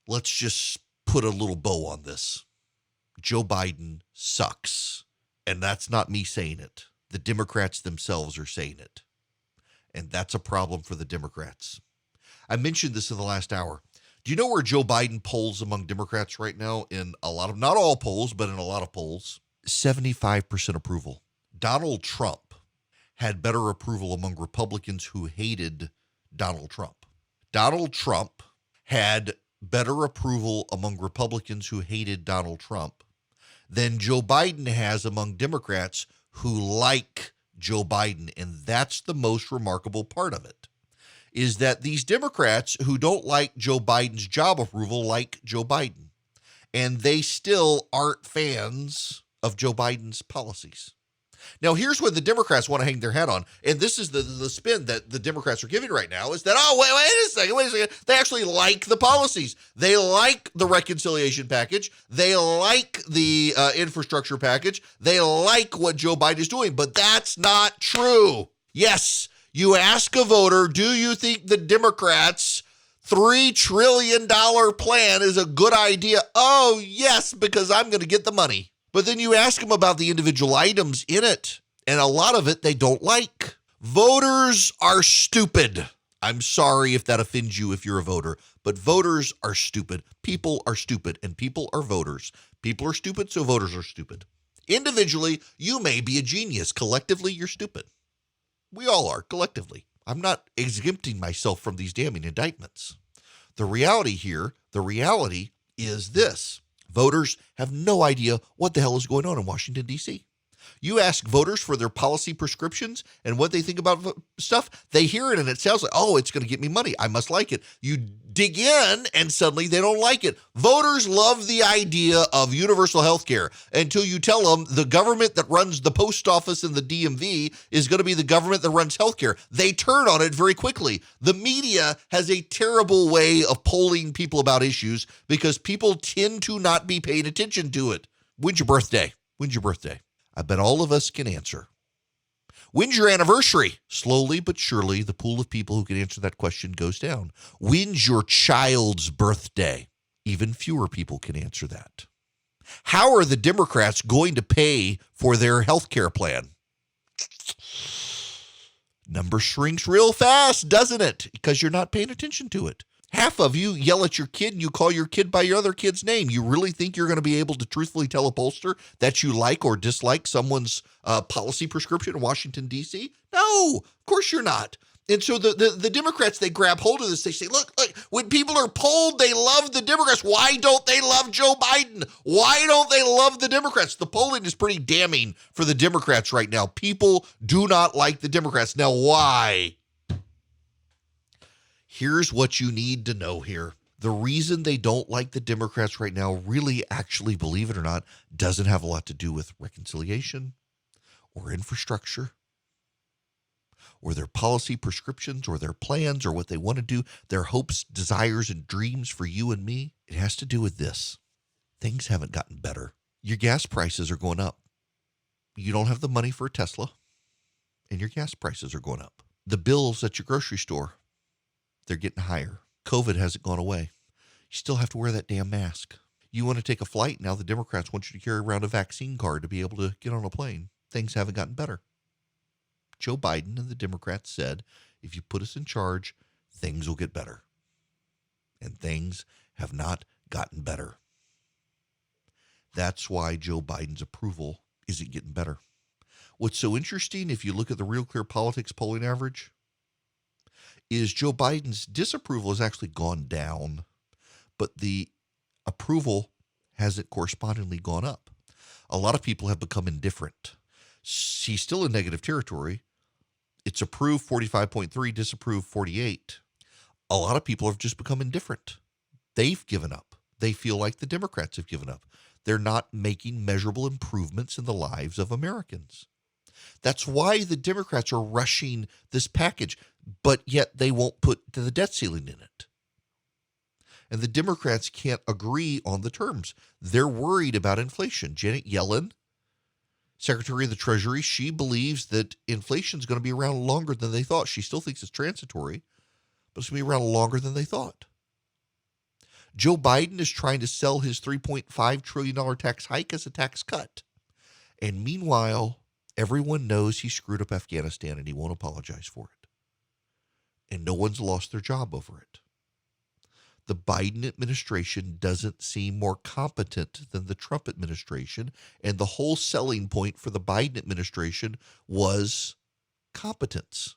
let's just put a little bow on this. Joe Biden sucks. And that's not me saying it. The Democrats themselves are saying it. And that's a problem for the Democrats. I mentioned this in the last hour. Do you know where Joe Biden polls among Democrats right now? In a lot of, not all polls, but in a lot of polls, 75% approval. Donald Trump had better approval among Republicans who hated Donald Trump. Donald Trump had better approval among Republicans who hated Donald Trump than Joe Biden has among Democrats who like Joe Biden. And that's the most remarkable part of it, is that these Democrats who don't like Joe Biden's job approval like Joe Biden, and they still aren't fans of Joe Biden's policies. Now, here's what the Democrats want to hang their hat on, and this is the spin that the Democrats are giving right now, is that, wait a second, they actually like the policies. They like the reconciliation package. They like the infrastructure package. They like what Joe Biden is doing, but that's not true. Yes, you ask a voter, do you think the Democrats' $3 trillion plan is a good idea? Oh, yes, because I'm going to get the money. But then you ask them about the individual items in it, and a lot of it they don't like. Voters are stupid. I'm sorry if that offends you if you're a voter, but voters are stupid. People are stupid, and people are voters. People are stupid, so voters are stupid. Individually, you may be a genius. Collectively, you're stupid. We all are, collectively. I'm not exempting myself from these damning indictments. The reality is this. Voters have no idea what the hell is going on in Washington, D.C. You ask voters for their policy prescriptions and what they think about stuff, they hear it and it sounds like, oh, it's going to get me money. I must like it. You dig in and suddenly they don't like it. Voters love the idea of universal health care until you tell them the government that runs the post office and the DMV is going to be the government that runs health care. They turn on it very quickly. The media has a terrible way of polling people about issues because people tend to not be paying attention to it. When's your birthday? When's your birthday? I bet all of us can answer. When's your anniversary? Slowly but surely, the pool of people who can answer that question goes down. When's your child's birthday? Even fewer people can answer that. How are the Democrats going to pay for their health care plan? Number shrinks real fast, doesn't it? Because you're not paying attention to it. Half of you yell at your kid and you call your kid by your other kid's name. You really think you're going to be able to truthfully tell a pollster that you like or dislike someone's policy prescription in Washington, D.C.? No, of course you're not. And so the Democrats, they grab hold of this. They say, look, when people are polled, they love the Democrats. Why don't they love Joe Biden? Why don't they love the Democrats? The polling is pretty damning for the Democrats right now. People do not like the Democrats. Now, why? Here's what you need to know here. The reason they don't like the Democrats right now really, actually, believe it or not, doesn't have a lot to do with reconciliation or infrastructure or their policy prescriptions or their plans or what they want to do, their hopes, desires, and dreams for you and me. It has to do with this. Things haven't gotten better. Your gas prices are going up. You don't have the money for a Tesla, and your gas prices are going up. The bills at your grocery store, they're getting higher. COVID hasn't gone away. You still have to wear that damn mask. You want to take a flight, now the Democrats want you to carry around a vaccine card to be able to get on a plane. Things haven't gotten better. Joe Biden and the Democrats said, if you put us in charge, things will get better. And things have not gotten better. That's why Joe Biden's approval isn't getting better. What's so interesting, if you look at the Real Clear Politics polling average, is Joe Biden's disapproval has actually gone down, but the approval hasn't correspondingly gone up. A lot of people have become indifferent. He's still in negative territory. It's approved 45.3, disapproved 48. A lot of people have just become indifferent. They've given up. They feel like the Democrats have given up. They're not making measurable improvements in the lives of Americans. That's why the Democrats are rushing this package, but yet they won't put the debt ceiling in it. And the Democrats can't agree on the terms. They're worried about inflation. Janet Yellen, Secretary of the Treasury, she believes that inflation is going to be around longer than they thought. She still thinks it's transitory, but it's going to be around longer than they thought. Joe Biden is trying to sell his $3.5 trillion tax hike as a tax cut. And meanwhile, everyone knows he screwed up Afghanistan and he won't apologize for it. And no one's lost their job over it. The Biden administration doesn't seem more competent than the Trump administration, and the whole selling point for the Biden administration was competence.